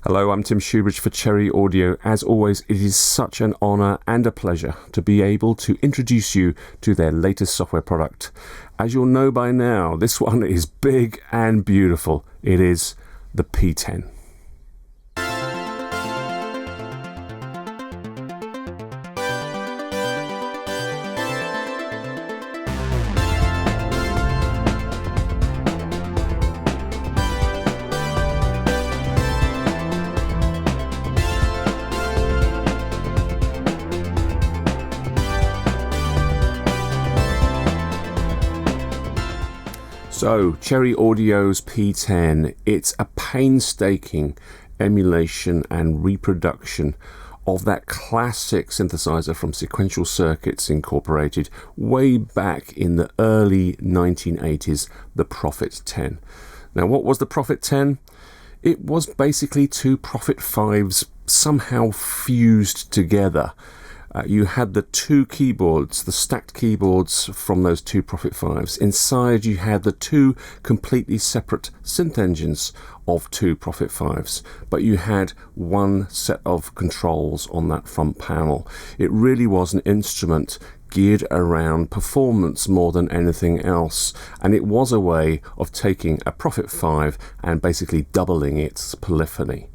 Hello, I'm Tim Shoebridge for Cherry Audio. As always, it is such an honour and a pleasure to be able to introduce you to their latest software product. As you'll know by now, this one is big and beautiful. It is the P10. So, Cherry Audio's P10, it's a painstaking emulation and reproduction of that classic synthesizer from Sequential Circuits Incorporated way back in the early 1980s, the Prophet 10. Now, what was the Prophet 10? It was basically two Prophet 5s somehow fused together. You had the two keyboards, the stacked keyboards from those two Prophet 5s. Inside you had the two completely separate synth engines of two Prophet 5s, but you had one set of controls on that front panel. It really was an instrument geared around performance more than anything else, and it was a way of taking a Prophet 5 and basically doubling its polyphony.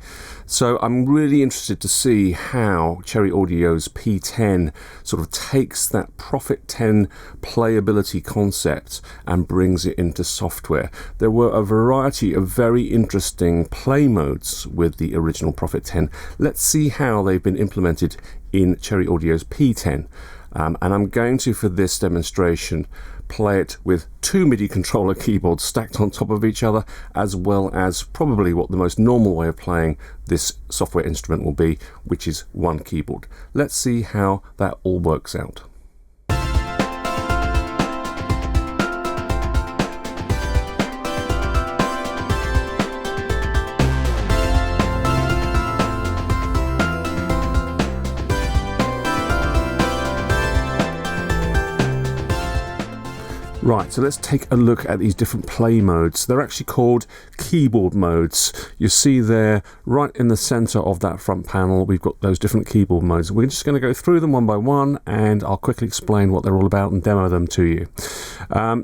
So I'm really interested to see how Cherry Audio's P10 sort of takes that Prophet 10 playability concept and brings it into software. There were a variety of very interesting play modes with the original Prophet 10. Let's see how they've been implemented in Cherry Audio's P10. And I'm going to, for this demonstration, play it with two MIDI controller keyboards stacked on top of each other, as well as probably what the most normal way of playing this software instrument will be, which is one keyboard. Let's see how that all works out. Right, so let's take a look at these different play modes. They're actually called keyboard modes. You see there, right in the center of that front panel, we've got those different keyboard modes. We're just going to go through them one by one, and I'll quickly explain what they're all about and demo them to you.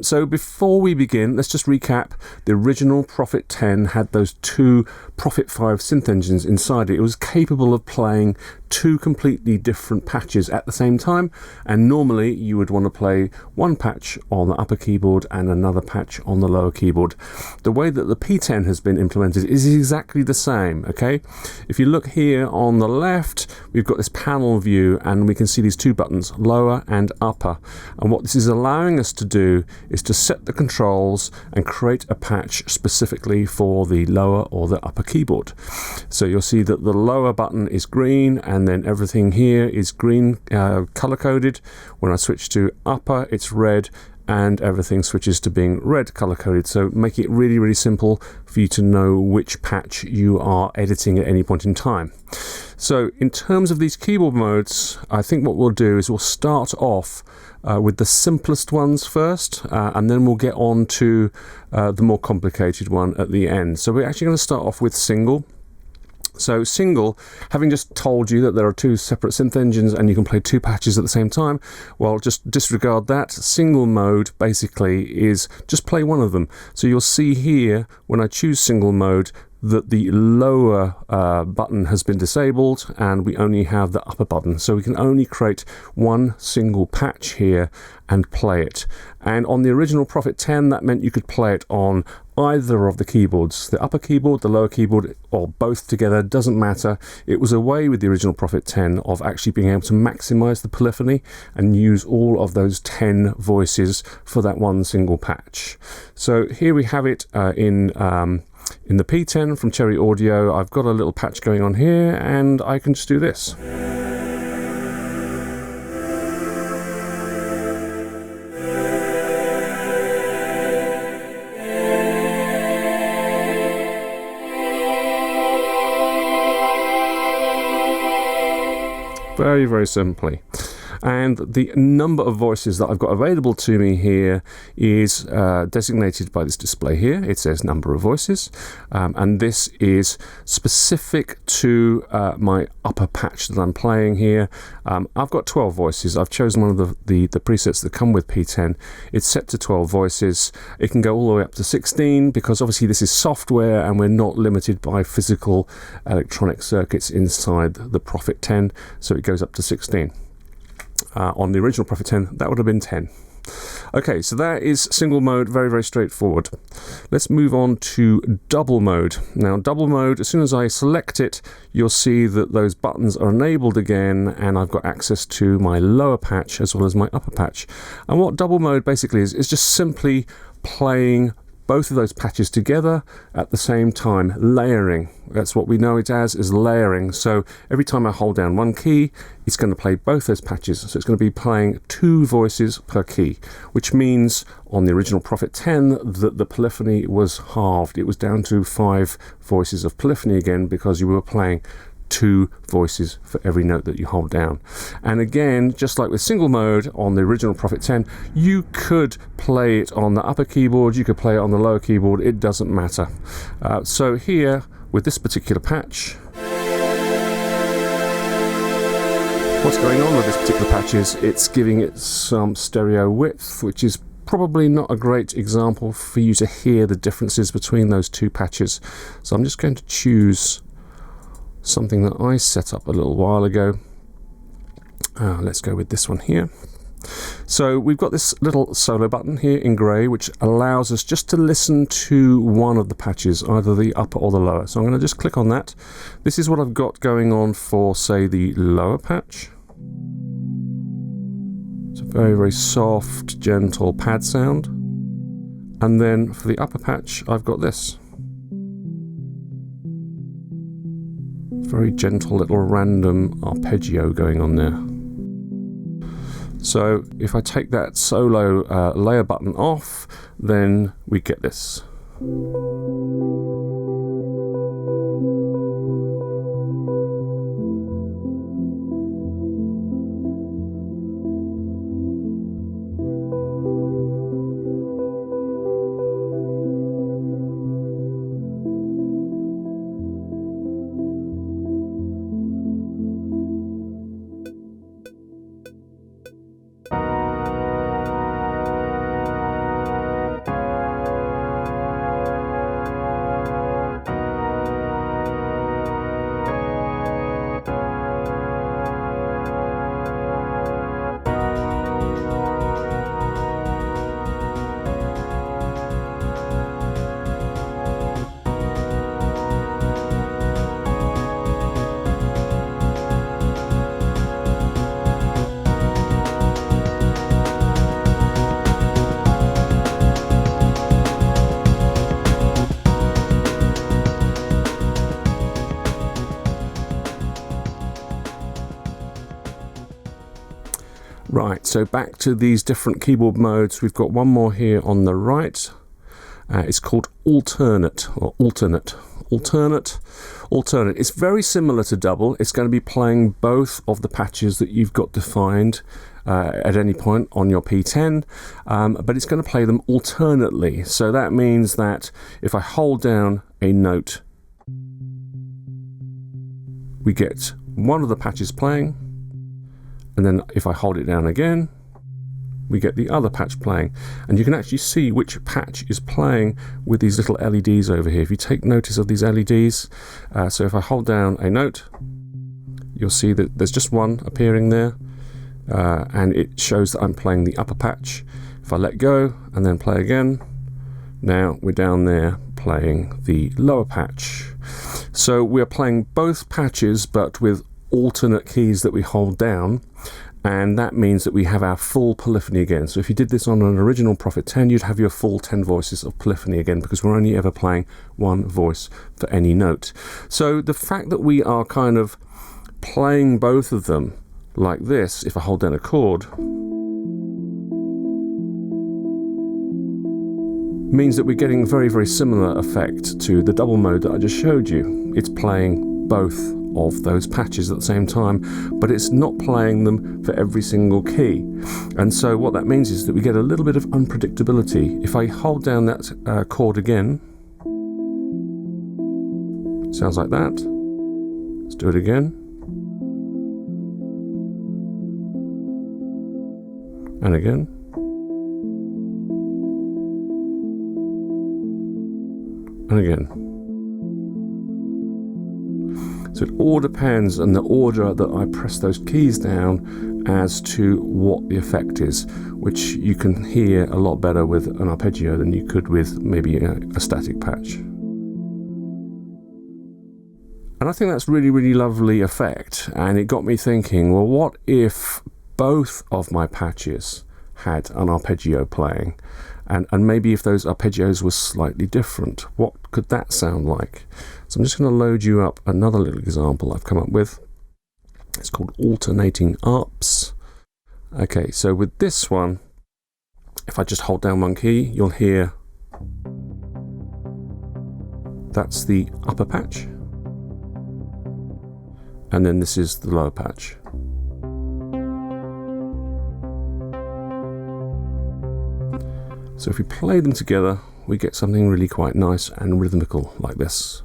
So before we begin, let's just recap. The original Prophet 10 had those two Prophet 5 synth engines inside it. It was capable of playing two completely different patches at the same time, and normally you would want to play one patch on the upper keyboard and another patch on the lower keyboard. The way that the P10 has been implemented is exactly the same, okay? If you look here on the left, we've got this panel view and we can see these two buttons, lower and upper. And what this is allowing us to do is to set the controls and create a patch specifically for the lower or the upper keyboard. So you'll see that the lower button is green, and then everything here is green color coded. When I switch to upper, it's red, and everything switches to being red color coded. So make it really, really simple for you to know which patch you are editing at any point in time. So in terms of these keyboard modes, I think what we'll do is we'll start off with the simplest ones first, and then we'll get on to the more complicated one at the end. So we're actually going to start off with single. So single, having just told you that there are two separate synth engines and you can play two patches at the same time, well, just disregard that. Single mode basically is just play one of them. So you'll see here when I choose single mode that the lower button has been disabled and we only have the upper button. So we can only create one single patch here and play it. And on the original Prophet 10, that meant you could play it on either of the keyboards, the upper keyboard, the lower keyboard, or both together, doesn't matter. It was a way with the original Prophet 10 of actually being able to maximize the polyphony and use all of those 10 voices for that one single patch. So here we have it in the P10 from Cherry Audio. I've got a little patch going on here and I can just do this. Very, very simply. And the number of voices that I've got available to me here is designated by this display here. It says number of voices, and this is specific to my upper patch that I'm playing here. I've got 12 voices. I've chosen one of the presets that come with P10. It's set to 12 voices. It can go all the way up to 16 because obviously this is software and we're not limited by physical electronic circuits inside the Prophet 10, so it goes up to 16. On the original Prophet 10, that would have been 10. Okay, so that is single mode, very, very straightforward. Let's move on to double mode. Now, double mode, as soon as I select it, you'll see that those buttons are enabled again, and I've got access to my lower patch as well as my upper patch. And what double mode basically is just simply playing both of those patches together at the same time, layering. That's what we know it as, is layering. So every time I hold down one key, it's going to play both those patches. So it's going to be playing 2 voices per key, which means on the original Prophet 10 that the polyphony was halved. It was down to 5 voices of polyphony again because you were playing 2 voices for every note that you hold down. And again, just like with single mode on the original Prophet 10, you could play it on the upper keyboard, you could play it on the lower keyboard, it doesn't matter. So here, with this particular patch, what's going on with this particular patch is it's giving it some stereo width, which is probably not a great example for you to hear the differences between those 2 patches. So I'm just going to choose something that I set up a little while ago. Let's go with this one here. So we've got this little solo button here in grey, which allows us just to listen to one of the patches, either the upper or the lower. So I'm going to just click on that. This is what I've got going on for, say, the lower patch. It's a very, very soft, gentle pad sound. And then for the upper patch, I've got this. Very gentle little random arpeggio going on there. So if I take that solo layer button off, then we get this. Right, so back to these different keyboard modes. We've got one more here on the right. It's called alternate or alternate. Alternate. It's very similar to double. It's going to be playing both of the patches that you've got defined at any point on your P10, but it's going to play them alternately. So that means that if I hold down a note, we get one of the patches playing, and then if I hold it down again, we get the other patch playing. And you can actually see which patch is playing with these little LEDs over here. If you take notice of these LEDs, so if I hold down a note, you'll see that there's just one appearing there, and it shows that I'm playing the upper patch. If I let go and then play again, now we're down there playing the lower patch. So we're playing both patches but with alternate keys that we hold down, and that means that we have our full polyphony again. So if you did this on an original Prophet 10, you'd have your full 10 voices of polyphony again, because we're only ever playing one voice for any note. So the fact that we are kind of playing both of them like this, if I hold down a chord, means that we're getting a very, very similar effect to the double mode that I just showed you. It's playing both of those patches at the same time, but it's not playing them for every single key. And so what that means is that we get a little bit of unpredictability. If I hold down that chord again, sounds like that. Let's do it again. And again. And again. So it all depends on the order that I press those keys down as to what the effect is, which you can hear a lot better with an arpeggio than you could with maybe a static patch. And I think that's really, really lovely effect. And it got me thinking, well, what if both of my patches had an arpeggio playing? And maybe if those arpeggios were slightly different, what could that sound like? So I'm just going to load you up another little example I've come up with. It's called alternating arps. Okay, so with this one, if I just hold down one key, you'll hear that's the upper patch. And then this is the lower patch. So if we play them together, we get something really quite nice and rhythmical like this.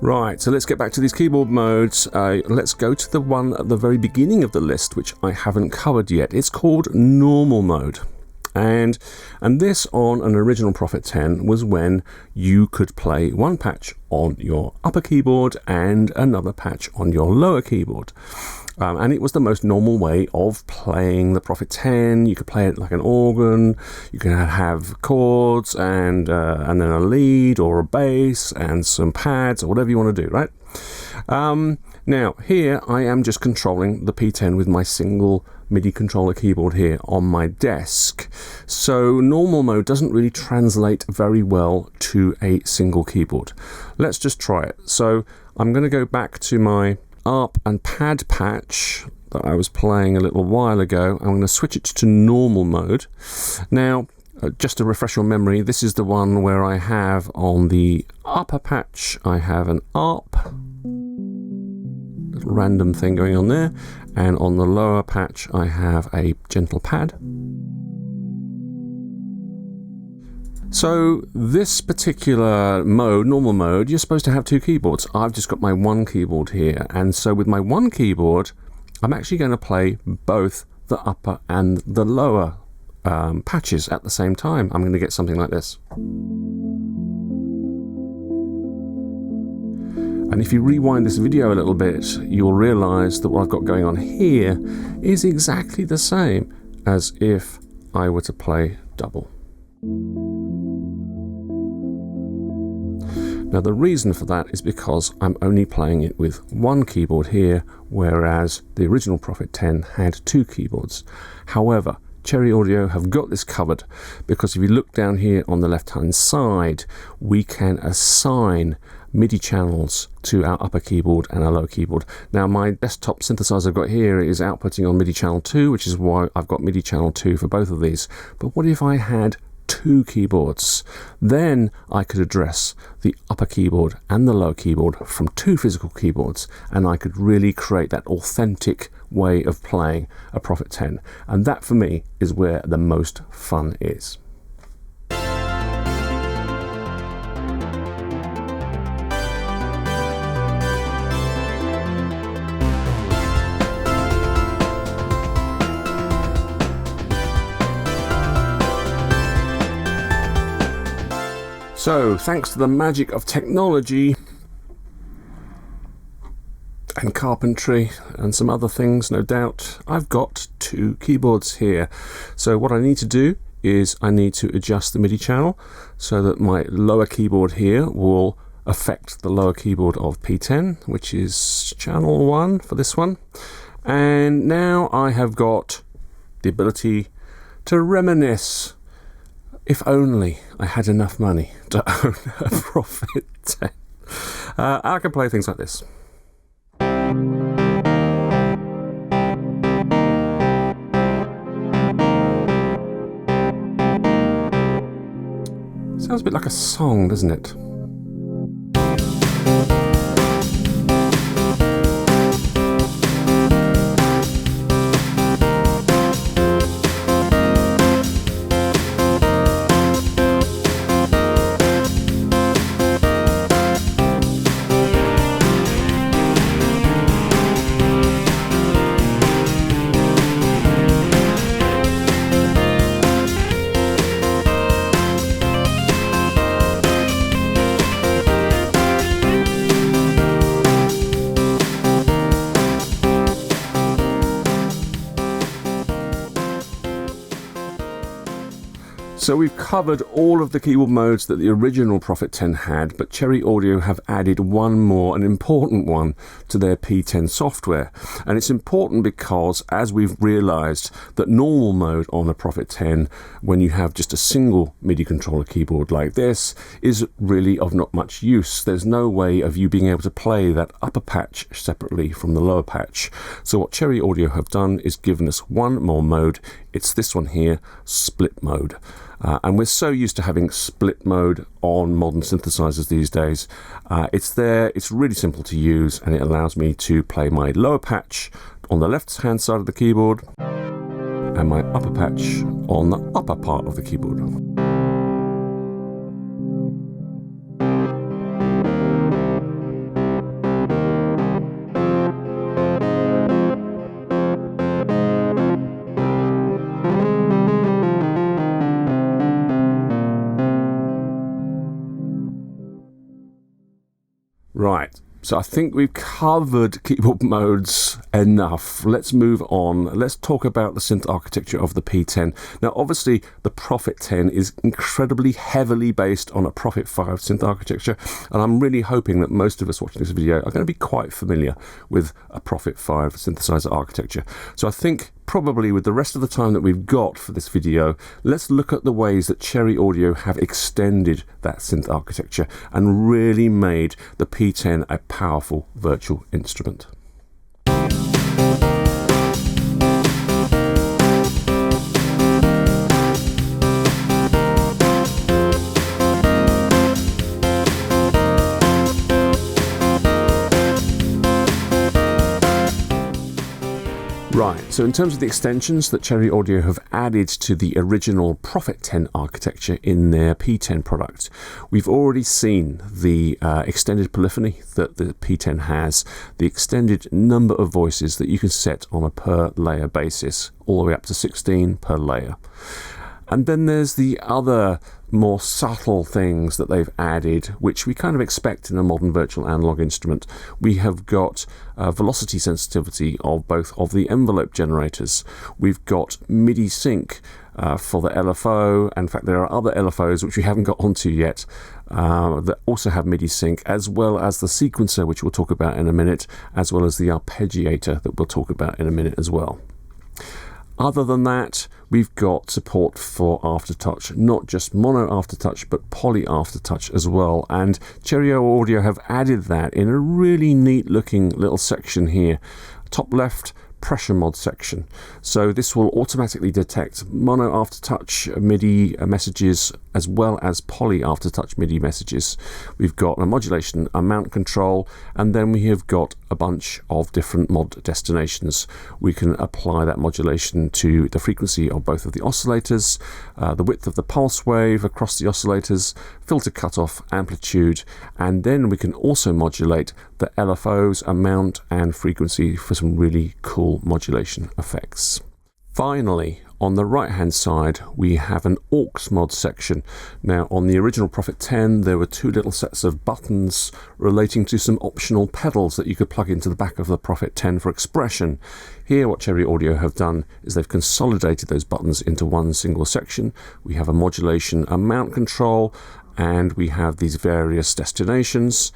Right, so let's get back to these keyboard modes. Let's go to the one at the very beginning of the list, which I haven't covered yet. It's called normal mode. And this on an original Prophet 10 was when you could play one patch on your upper keyboard and another patch on your lower keyboard. And it was the most normal way of playing the Prophet 10. You could play it like an organ. You can have chords and then a lead or a bass and some pads or whatever you want to do, right? Now, here I am just controlling the P10 with my single MIDI controller keyboard here on my desk. So normal mode doesn't really translate very well to a single keyboard. Let's just try it. So I'm going to go back to my ARP and pad patch that I was playing a little while ago. I'm going to switch it to normal mode. Now, just to refresh your memory, this is the one where I have on the upper patch, I have an ARP, little random thing going on there, and on the lower patch I have a gentle pad. So this particular mode, normal mode, you're supposed to have two keyboards. I've just got my one keyboard here, and so with my one keyboard I'm actually going to play both the upper and the lower patches at the same time. I'm going to get something like this. And if you rewind this video a little bit, you'll realize that what I've got going on here is exactly the same as if I were to play double. Now the reason for that is because I'm only playing it with one keyboard here, whereas the original Prophet 10 had two keyboards. However, Cherry Audio have got this covered, because if you look down here on the left hand side, we can assign MIDI channels to our upper keyboard and our lower keyboard. Now my desktop synthesizer I've got here is outputting on MIDI channel 2, which is why I've got MIDI channel 2 for both of these. But what if I had two keyboards? Then I could address the upper keyboard and the lower keyboard from two physical keyboards, and I could really create that authentic way of playing a Prophet 10. And that for me is where the most fun is. So, thanks to the magic of technology and carpentry and some other things, no doubt, I've got 2 keyboards here. So what I need to do is I need to adjust the MIDI channel so that my lower keyboard here will affect the lower keyboard of P10, which is channel 1 for this one. And now I have got the ability to reminisce. If only I had enough money to own a Prophet 10. I can play things like this. Sounds a bit like a song, doesn't it? So we've covered all of the keyboard modes that the original Prophet 10 had, but Cherry Audio have added one more, an important one, to their P10 software. And it's important because, as we've realised, that normal mode on the Prophet 10, when you have just a single MIDI controller keyboard like this, is really of not much use. There's no way of you being able to play that upper patch separately from the lower patch. So what Cherry Audio have done is given us one more mode. It's this one here, split mode. And we're so used to having split mode on modern synthesizers these days. It's there, it's really simple to use, and it allows me to play my lower patch on the left hand side of the keyboard and my upper patch on the upper part of the keyboard. Right, so I think we've covered keyboard modes enough. Let's move on. Let's talk about the synth architecture of the P10. Now, obviously, the Prophet 10 is incredibly heavily based on a Prophet 5 synth architecture, and I'm really hoping that most of us watching this video are going to be quite familiar with a Prophet 5 synthesizer architecture. So I think probably with the rest of the time that we've got for this video, let's look at the ways that Cherry Audio have extended that synth architecture and really made the P10 a powerful virtual instrument. Right, so in terms of the extensions that Cherry Audio have added to the original Prophet 10 architecture in their P10 product, we've already seen the extended polyphony that the P10 has, the extended number of voices that you can set on a per layer basis, all the way up to 16 per layer. And then there's the other more subtle things that they've added, which we kind of expect in a modern virtual analog instrument. We have got velocity sensitivity of both of the envelope generators. We've got MIDI sync for the LFO. In fact, there are other LFOs which we haven't got onto yet that also have MIDI sync, as well as the sequencer, which we'll talk about in a minute, as well as the arpeggiator that we'll talk about in a minute as well. Other than that, we've got support for aftertouch, not just mono aftertouch, but poly aftertouch as well. And Cherry Audio have added that in a really neat looking little section here. Top left, pressure mod section. So this will automatically detect mono aftertouch MIDI messages as well as poly aftertouch MIDI messages. We've got a modulation, a mount control, and then we have got a bunch of different mod destinations. We can apply that modulation to the frequency of both of the oscillators, the width of the pulse wave across the oscillators, filter cutoff, amplitude, and then we can also modulate the LFOs, amount and frequency for some really cool modulation effects. Finally, on the right hand side we have an aux mod section. Now on the original Prophet 10 there were two little sets of buttons relating to some optional pedals that you could plug into the back of the Prophet 10 for expression. Here what Cherry Audio have done is they've consolidated those buttons into one single section. We have a modulation amount control, and we have these various destinations,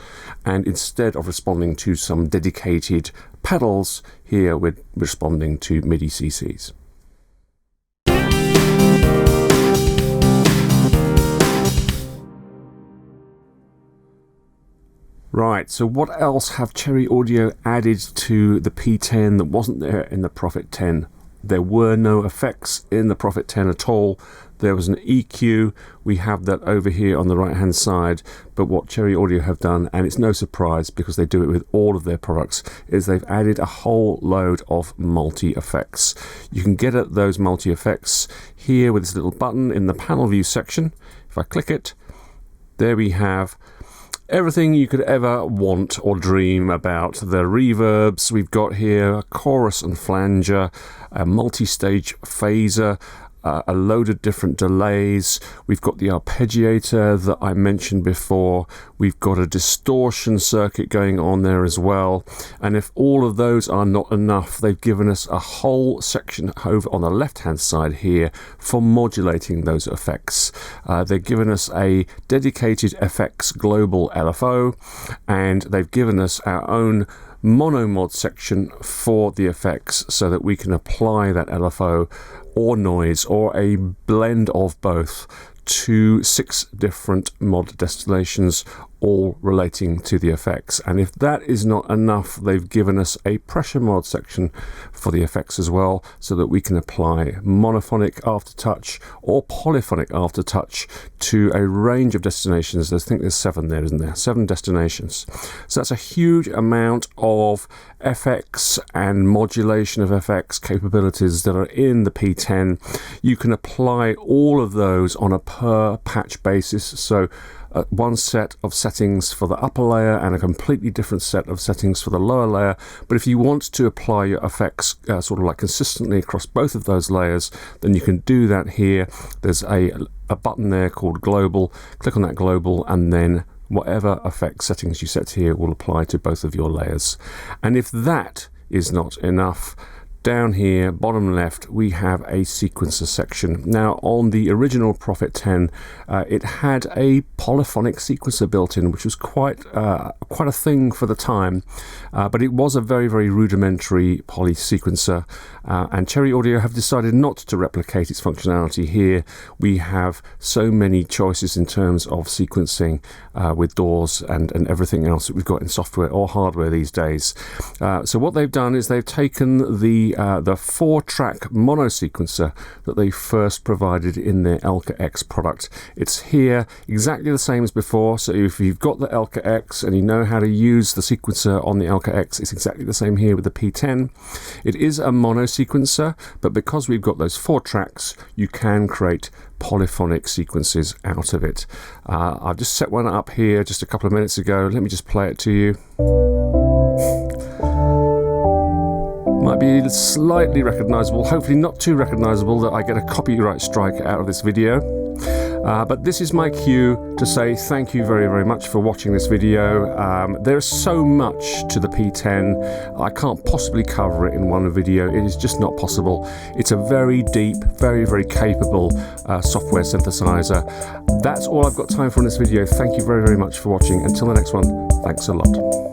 and instead of responding to some dedicated pedals, here we're responding to MIDI CCs. Right, so what else have Cherry Audio added to the P10 that wasn't there in the Prophet 10? There were no effects in the Prophet 10 at all. There was an EQ, we have that over here on the right hand side, but what Cherry Audio have done, and it's no surprise because they do it with all of their products, is they've added a whole load of multi-effects. You can get at those multi-effects here with this little button in the panel view section. If I click it, there we have everything you could ever want or dream about. The reverbs we've got here, a chorus and flanger, a multi-stage phaser, a load of different delays. We've got the arpeggiator that I mentioned before. We've got a distortion circuit going on there as well. And if all of those are not enough, they've given us a whole section over on the left hand side here for modulating those effects. They've given us a dedicated FX Global LFO, and they've given us our own mono mod section for the effects so that we can apply that LFO or noise or a blend of both to 6 different mod destinations, all relating to the effects. And if that is not enough, they've given us a pressure mod section for the effects as well, so that we can apply monophonic aftertouch or polyphonic aftertouch to a range of destinations. I think there's 7 there, isn't there? 7 destinations. So that's a huge amount of FX and modulation of FX capabilities that are in the P10. You can apply all of those on a per patch basis. So one set of settings for the upper layer and a completely different set of settings for the lower layer. But if you want to apply your effects sort of like consistently across both of those layers, then you can do that here. There's a button there called Global. Click on that Global, and then whatever effect settings you set here will apply to both of your layers. And if that is not enough, down here, bottom left, we have a sequencer section. Now, on the original Prophet 10, it had a polyphonic sequencer built in, which was quite a thing for the time, but it was a very, very rudimentary poly sequencer, and Cherry Audio have decided not to replicate its functionality here. We have so many choices in terms of sequencing with DAWs and everything else that we've got in software or hardware these days. So what they've done is they've taken the 4-track mono sequencer that they first provided in their Elka X product. It's here exactly the same as before, so if you've got the Elka X and you know how to use the sequencer on the Elka X, it's exactly the same here with the P10. It is a mono sequencer, but because we've got those 4 tracks, you can create polyphonic sequences out of it. I've just set one up here just a couple of minutes ago. Let me just play it to you. Might be slightly recognizable, hopefully not too recognizable that I get a copyright strike out of this video. But this is my cue to say thank you very, very much for watching this video. There's so much to the P10, I can't possibly cover it in one video. It is just not possible. It's a very deep, very, very capable software synthesizer. That's all I've got time for in this video. Thank you very, very much for watching. Until the next one, thanks a lot.